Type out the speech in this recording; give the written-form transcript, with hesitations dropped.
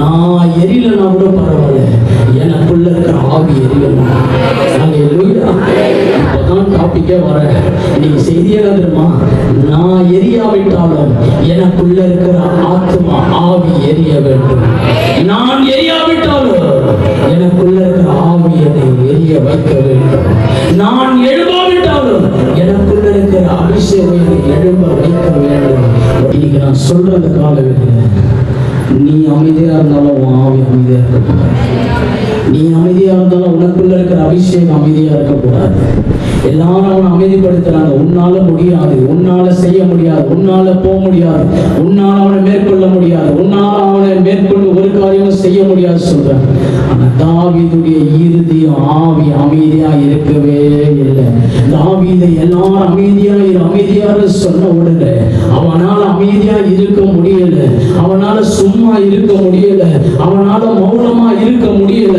நான் எரியலனா கூட பரவாயில்ல, எனக்குள்ள இருக்கிற ஆவி எரியணும். இப்பதான் டாபிக்கே வர, நீங்க செய்தியே தெரியுமா, நான் எரியாவிட்டாலும் எனக்குள்ள இருக்கிற ஆத்மா ஆவி எரிய வேண்டும். நான் எரியாவிட்டாலும் எனக்குள்ள இருக்கிற ஆவி என்னை எரிய வைக்க வேண்டும். நான் எழுப்பாவிட்டாலும் எனக்குள்ள இருக்கிற அபிஷேகம் என்னை எழும்ப வைக்க வேண்டும். இன்னைக்கு நான் சொல்ற அந்த காலகட்டத்தில் நீ அமைதியா இருந்தாலும் உன் ஆவி அமைதியா இருக்கக்கூடாது. நீ அமைதியா இருந்தாலும் உனக்குள்ள இருக்கிற அபிஷேகம் அமைதியா இருக்கக்கூடாது. எல்லாரும் அவனை அமைதிப்படுத்துறாங்க. உன்னால முடியாது, உன்னால செய்ய முடியாது, உன்னால போக முடியாது, உன்னால அவனை மேற்கொள்ள முடியாது, உன்னால அவனை மேற்கொண்டு ஒரு காரியமும் செய்ய முடியாது சொல்றாங்க. ஆனா தாவீதுடைய இறுதியும் ஆவி அமைதியா இருக்கவே இல்லை. தாவீதை எல்லாரும் அமைதியா சொன்ன உடனே அவனால அமைதியா இருக்க முடியல, அவனால சும்மா இருக்க முடியல, அவனால மௌனமா இருக்க முடியல.